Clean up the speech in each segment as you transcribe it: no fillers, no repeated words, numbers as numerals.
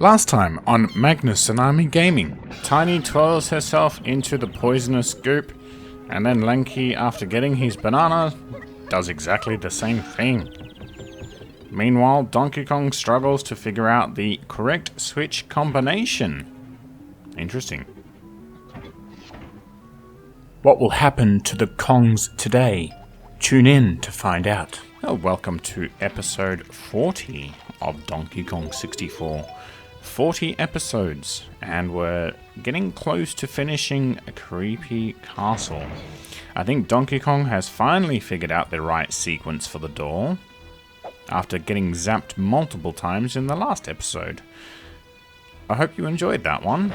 Last time on Magnus Tsunami Gaming, Tiny twirls herself into the poisonous goop, and then Lanky, after getting his banana, does exactly the same thing. Meanwhile, Donkey Kong struggles to figure out the correct switch combination. Interesting. What will happen to the Kongs today? Tune in to find out. Well, welcome to episode 40 of Donkey Kong 64. 40 episodes, and we're getting close to finishing a creepy castle. I think Donkey Kong has finally figured out the right sequence for the door, after getting zapped multiple times in the last episode. I hope you enjoyed that one,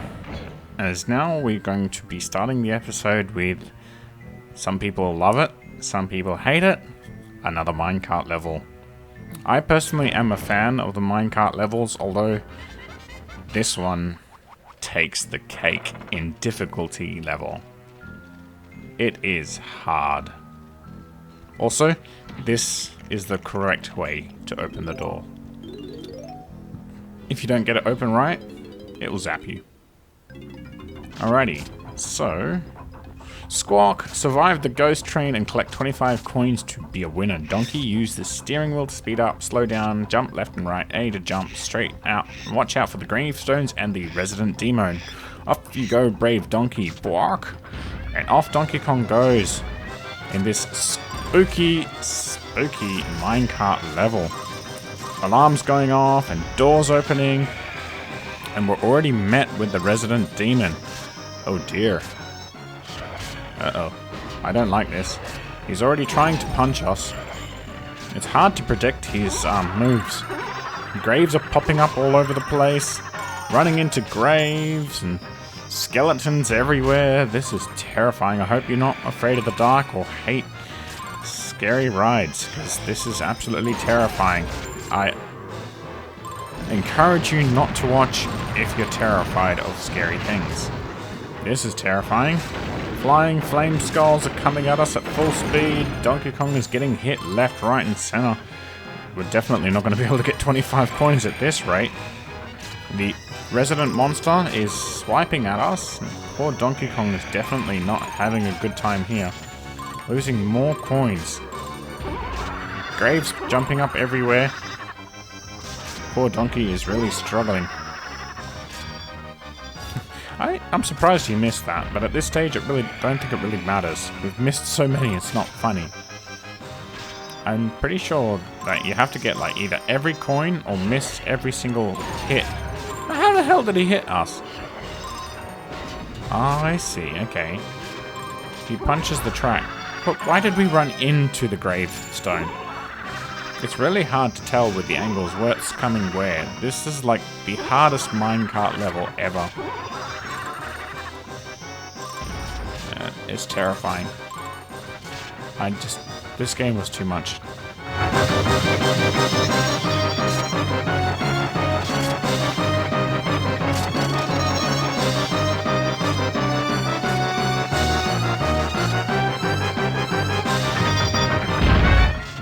as now we're going to be starting the episode with some people love it, some people hate it, another minecart level. I personally am a fan of the minecart levels, although this one takes the cake in difficulty level. It is hard. Also, this is the correct way to open the door. If you don't get it open right, it will zap you. Alrighty, so Squawk survived the ghost train and collect 25 coins to be a winner. Donkey used the steering wheel to speed up, slow down, jump left and right, A to jump straight out. Watch out for the gravestones and the resident demon. Off you go, brave Donkey. Bark! And off Donkey Kong goes in this spooky minecart level. Alarms going off and doors opening, and we're already met with the resident demon. Oh dear. Uh-oh. I don't like this. He's already trying to punch us. It's hard to predict his moves. Graves are popping up all over the place. Running into graves and skeletons everywhere. This is terrifying. I hope you're not afraid of the dark or hate scary rides, because this is absolutely terrifying. I encourage you not to watch if you're terrified of scary things. This is terrifying. Flying flame skulls are coming at us at full speed. Donkey Kong is getting hit left, right, and center. We're definitely not going to be able to get 25 coins at this rate. The resident monster is swiping at us. Poor Donkey Kong is definitely not having a good time here. Losing more coins. Graves jumping up everywhere. Poor Donkey is really struggling. I'm surprised he missed that, but at this stage I don't think it really matters. We've missed so many, it's not funny. I'm pretty sure that you have to get like either every coin or miss every single hit. How the hell did he hit us? Oh, I see, okay. He punches the track. But why did we run into the gravestone? It's really hard to tell with the angles what's coming where. This is like the hardest minecart level ever. It's terrifying. This game was too much.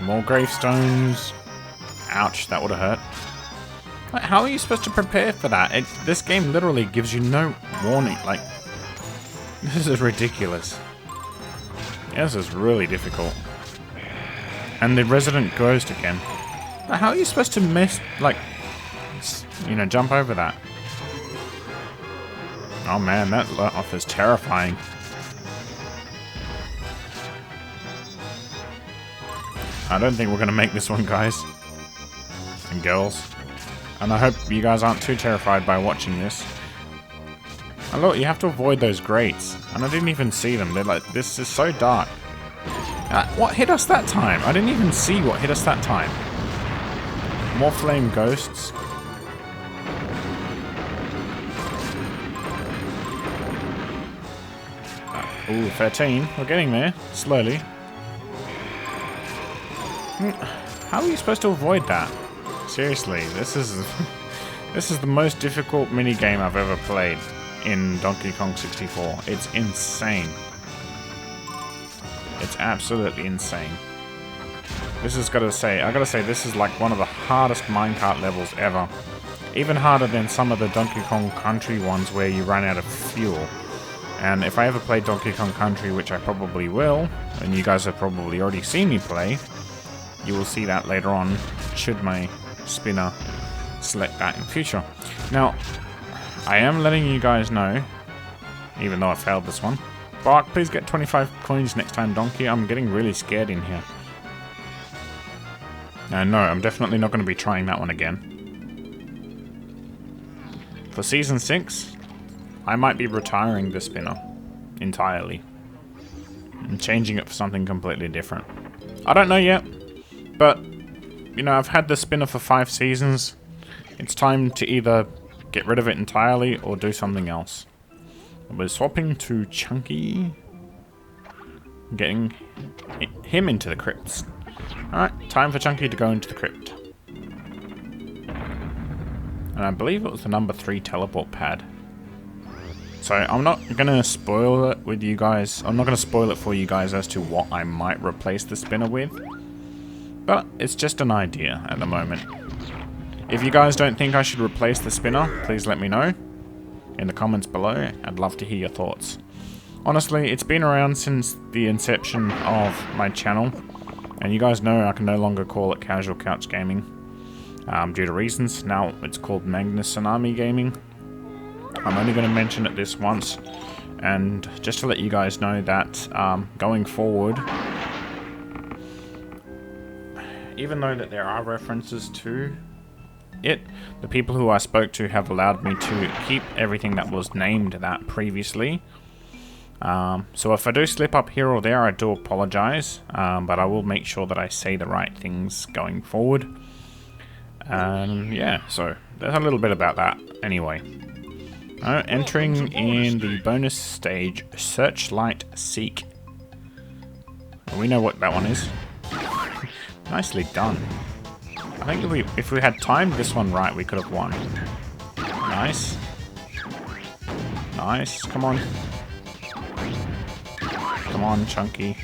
More gravestones. Ouch, that would have hurt. How are you supposed to prepare for that? This game literally gives you no warning. Like, this is ridiculous. Yeah, this is really difficult. And the resident ghost again. How are you supposed to miss, like, jump over that? Oh man, that let off is terrifying. I don't think we're going to make this one, guys. And girls. And I hope you guys aren't too terrified by watching this. And look, you have to avoid those grates. And I didn't even see them. They're like, this is so dark. What hit us that time? I didn't even see what hit us that time. More flame ghosts. Ooh, 13. We're getting there. Slowly. How are you supposed to avoid that? Seriously, this is the most difficult minigame I've ever played in Donkey Kong 64. It's insane. It's absolutely insane. I gotta say, this is like one of the hardest minecart levels ever. Even harder than some of the Donkey Kong Country ones where you run out of fuel. And if I ever play Donkey Kong Country, which I probably will, and you guys have probably already seen me play, you will see that later on, should my spinner select that in future. Now, I am letting you guys know, even though I failed this one, Bark, please get 25 coins next time, Donkey. I'm getting really scared in here. No, I'm definitely not going to be trying that one again. For Season 6, I might be retiring the spinner entirely and changing it for something completely different. I don't know yet, but, you know, I've had the spinner for 5 seasons. It's time to either get rid of it entirely or do something else. We're swapping to Chunky. Getting him into the crypts. Alright, time for Chunky to go into the crypt. And I believe it was the number 3 teleport pad. So I'm not going to spoil it with you guys. I'm not going to spoil it for you guys as to what I might replace the spinner with. But it's just an idea at the moment. If you guys don't think I should replace the spinner, please let me know in the comments below. I'd love to hear your thoughts. Honestly, it's been around since the inception of my channel, and you guys know I can no longer call it Casual Couch Gaming due to reasons. Now it's called Magnus Tsunami Gaming. I'm only going to mention it this once, and just to let you guys know that going forward, even though that there are references to it, the people who I spoke to have allowed me to keep everything that was named that previously. So if I do slip up here or there, I do apologize, but I will make sure that I say the right things going forward. Yeah, so there's a little bit about that anyway. Entering in the bonus stage, Searchlight Seek. We know what that one is. Nicely done. I think if we had timed this one right, we could have won. Nice. Nice, come on. Come on, Chunky.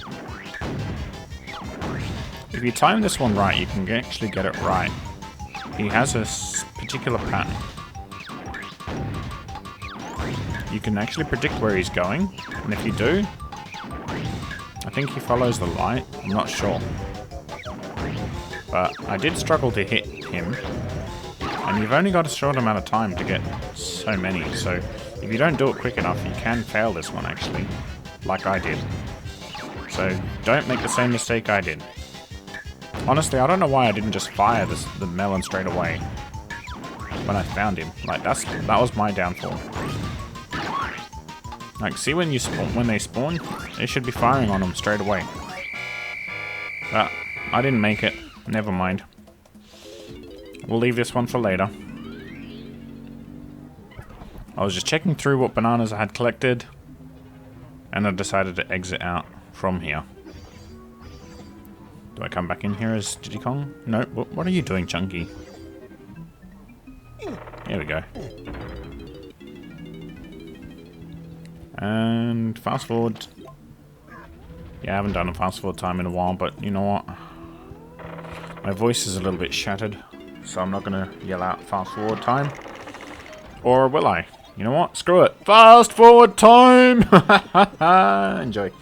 If you time this one right, you can actually get it right. He has a particular pattern. You can actually predict where he's going, and if you do, I think he follows the light. I'm not sure. But I did struggle to hit him, and you've only got a short amount of time to get so many, so if you don't do it quick enough, you can fail this one actually, like I did. So don't make the same mistake I did. Honestly, I don't know why I didn't just fire the melon straight away when I found him. Like that was my downfall. Like, see when they spawn, they should be firing on them straight away. But I didn't make it. Never mind. We'll leave this one for later. I was just checking through what bananas I had collected, and I decided to exit out from here. Do I come back in here as Diddy Kong? No. What are you doing, Chunky? There we go. And fast forward. Yeah, I haven't done a fast forward time in a while, but you know what? My voice is a little bit shattered, so I'm not going to yell out fast forward time. Or will I? You know what? Screw it. Fast forward time! Enjoy.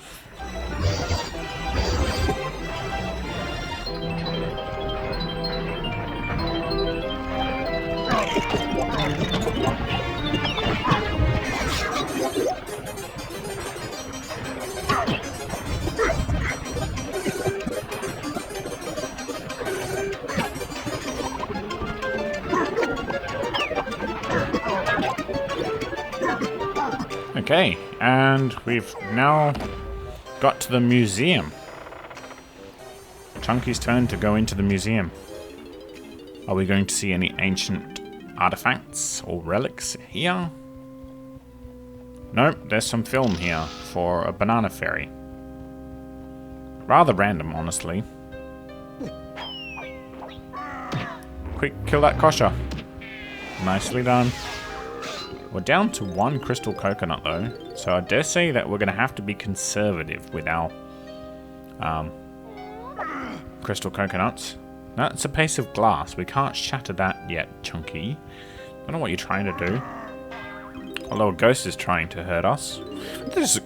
Okay, and we've now got to the museum. Chunky's turn to go into the museum. Are we going to see any ancient artifacts or relics here? Nope, there's some film here for a banana fairy. Rather random, honestly. Quick, kill that kosher. Nicely done. We're down to 1 crystal coconut though, so I dare say that we're going to have to be conservative with our crystal coconuts. That's a piece of glass. We can't shatter that yet, Chunky. don't know what you're trying to do. Although a ghost is trying to hurt us.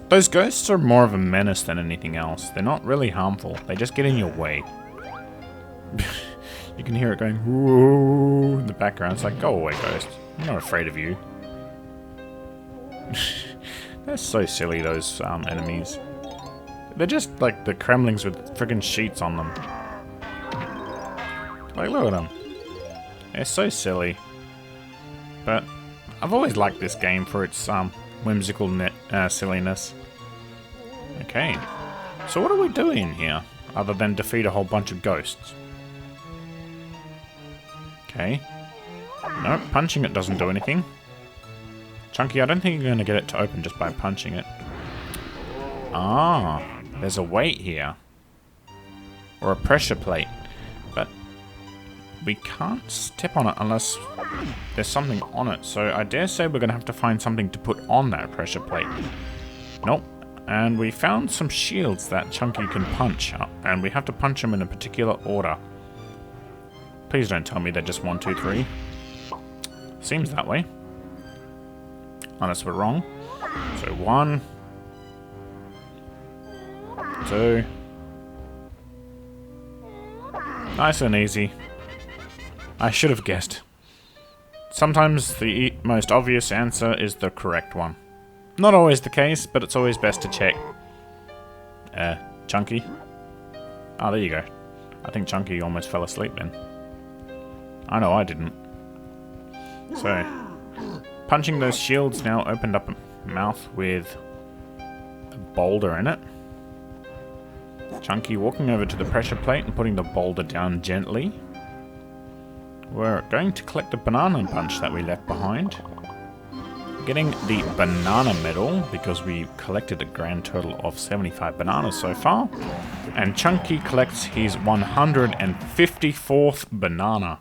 Those ghosts are more of a menace than anything else. They're not really harmful. They just get in your way. You can hear it going whoa in the background. It's like, go away, ghost. I'm not afraid of you. They're so silly, those enemies. They're just like the Kremlings with friggin' sheets on them. Like, look at them. They're so silly. But I've always liked this game for its whimsical silliness. Okay. So what are we doing here? Other than defeat a whole bunch of ghosts. Okay. No, punching it doesn't do anything. Chunky, I don't think you're going to get it to open just by punching it. Ah, there's a weight here. Or a pressure plate. But we can't step on it unless there's something on it. So I dare say we're going to have to find something to put on that pressure plate. Nope. And we found some shields that Chunky can punch. And we have to punch them in a particular order. Please don't tell me they're just 1, 2, 3. Seems that way. Unless we're wrong. So 1, 2. Nice and easy. I should have guessed. Sometimes the most obvious answer is the correct one. Not always the case, but it's always best to check. Chunky? Oh, there you go. I think Chunky almost fell asleep then. I know I didn't. So, punching those shields now opened up a mouth with a boulder in it. Chunky walking over to the pressure plate and putting the boulder down gently. We're going to collect the banana bunch that we left behind. Getting the banana medal because we collected a grand total of 75 bananas so far. And Chunky collects his 154th banana.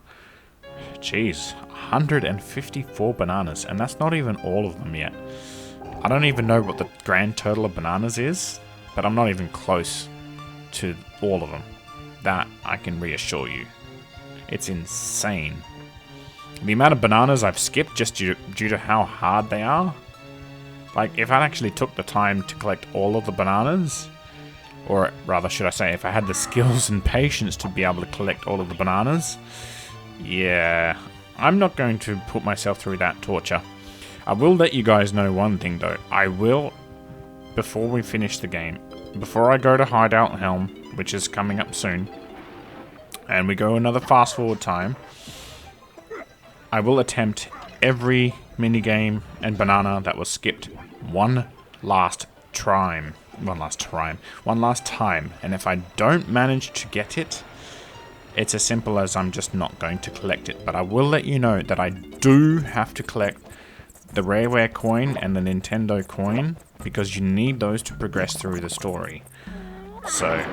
Jeez, 154 bananas, and that's not even all of them yet. I don't even know what the grand total of bananas is, but I'm not even close to all of them. That I can reassure you. It's insane. The amount of bananas I've skipped just due to how hard they are. Like, if I actually took the time to collect all of the bananas, or rather should I say, if I had the skills and patience to be able to collect all of the bananas, yeah, I'm not going to put myself through that torture. I will let you guys know one thing though. I will, before we finish the game, before I go to Hideout Helm, which is coming up soon, and we go another fast forward time, I will attempt every minigame and banana that was skipped one last time. And if I don't manage to get it, it's as simple as I'm just not going to collect it. But I will let you know that I do have to collect the Rareware coin and the Nintendo coin, because you need those to progress through the story. So,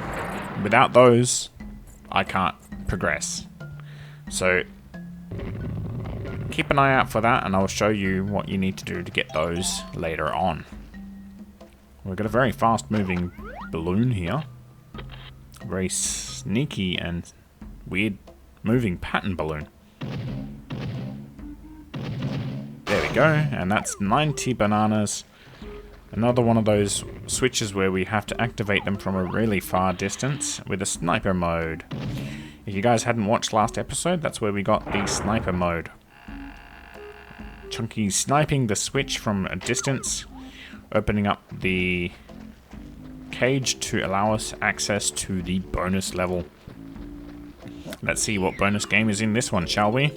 without those, I can't progress. So, keep an eye out for that, and I'll show you what you need to do to get those later on. We've got a very fast-moving balloon here. Very sneaky and weird moving pattern balloon. There we go, and that's 90 bananas. Another one of those switches where we have to activate them from a really far distance with a sniper mode. If you guys hadn't watched last episode, that's where we got the sniper mode. Chunky sniping the switch from a distance, opening up the cage to allow us access to the bonus level. Let's see what bonus game is in this one, shall we?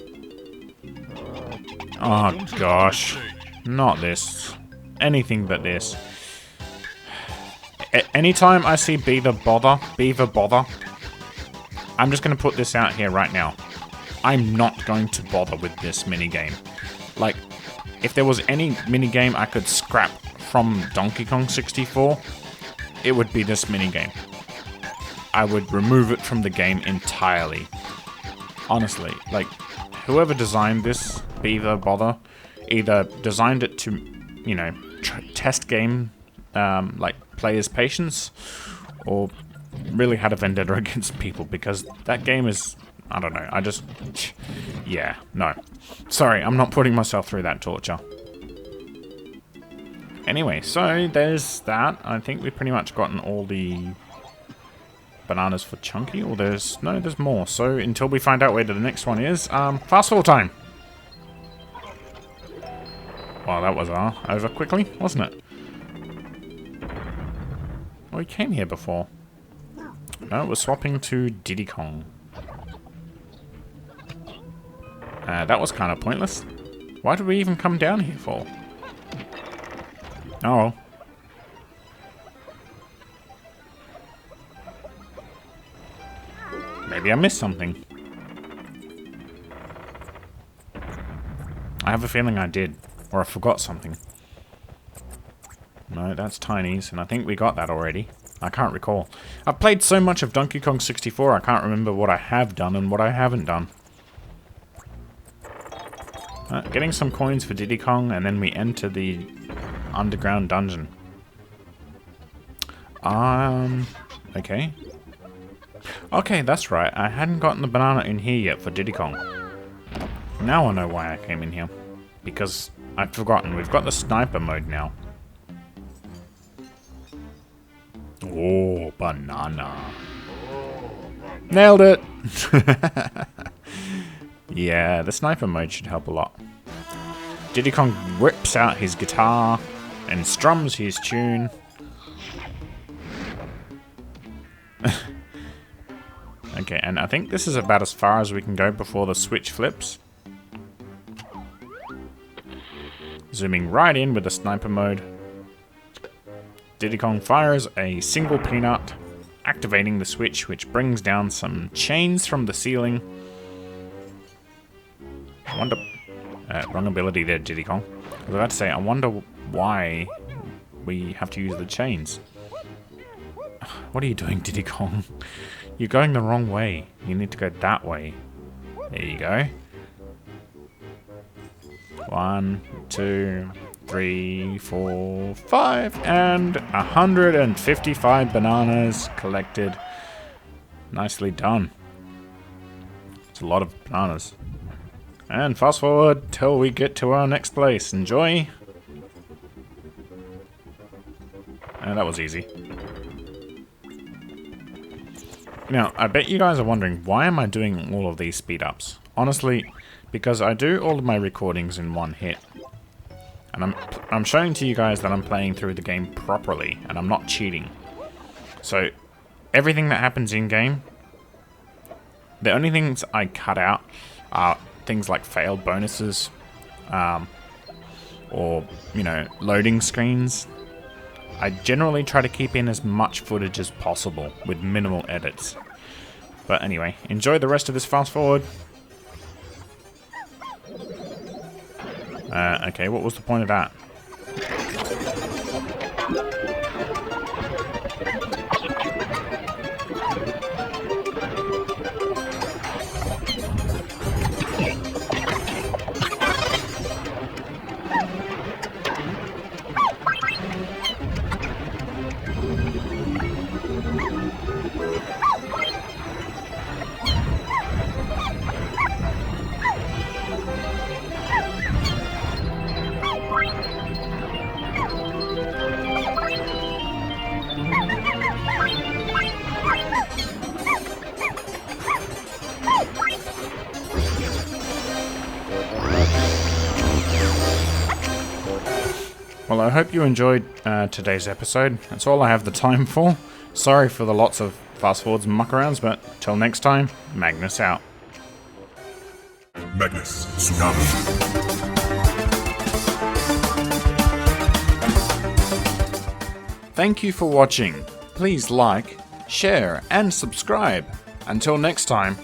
Oh gosh, not this. Anything but this. Anytime I see Beaver Bother, I'm just going to put this out here right now. I'm not going to bother with this minigame. Like, if there was any minigame I could scrap from Donkey Kong 64, it would be this minigame. I would remove it from the game entirely. Honestly, like, whoever designed this Beaver Bother either designed it to, you know, test game, like, players' patience, or really had a vendetta against people, because that game is I don't know. I just... Yeah, no. Sorry, I'm not putting myself through that torture. Anyway, so there's that. I think we've pretty much gotten all the bananas for Chunky. Or there's... No, there's more. So until we find out where the next one is, fast forward time. Well, that was over quickly, wasn't it? Oh, we came here before. No, we're swapping to Diddy Kong. That was kind of pointless. Why did we even come down here for? Oh well. Maybe I missed something. I have a feeling I did. Or I forgot something. No, that's Tiny's, and I think we got that already. I can't recall. I've played so much of Donkey Kong 64, I can't remember what I have done and what I haven't done. Getting some coins for Diddy Kong, and then we enter the underground dungeon. Okay. Okay, that's right. I hadn't gotten the banana in here yet for Diddy Kong. Now I know why I came in here. Because I'd forgotten. We've got the sniper mode now. Oh, banana. Nailed it! Yeah, the sniper mode should help a lot. Diddy Kong whips out his guitar and strums his tune. Okay, and I think this is about as far as we can go before the switch flips. Zooming right in with the sniper mode. Diddy Kong fires a single peanut, activating the switch, which brings down some chains from the ceiling. I wonder... wrong ability there, Diddy Kong. I was about to say, I wonder why we have to use the chains. What are you doing, Diddy Kong? You're going the wrong way. You need to go that way. There you go. 1, 2, 3, 4, 5, and 155 bananas collected. Nicely done. It's a lot of bananas. And fast forward till we get to our next place. Enjoy. And that was easy. Now, I bet you guys are wondering, why am I doing all of these speed ups? Honestly, because I do all of my recordings in one hit. And I'm showing to you guys that I'm playing through the game properly, and I'm not cheating. So, everything that happens in game, the only things I cut out are things like failed bonuses, or, you know, loading screens. I generally try to keep in as much footage as possible with minimal edits. But anyway, enjoy the rest of this fast forward. Okay, what was the point of that? Well, I hope you enjoyed today's episode. That's all I have the time for. Sorry for the lots of fast forwards and muck-arounds, but till next time, Magnus out. Magnus Tsunami. Thank you for watching. Please like, share, and subscribe. Until next time,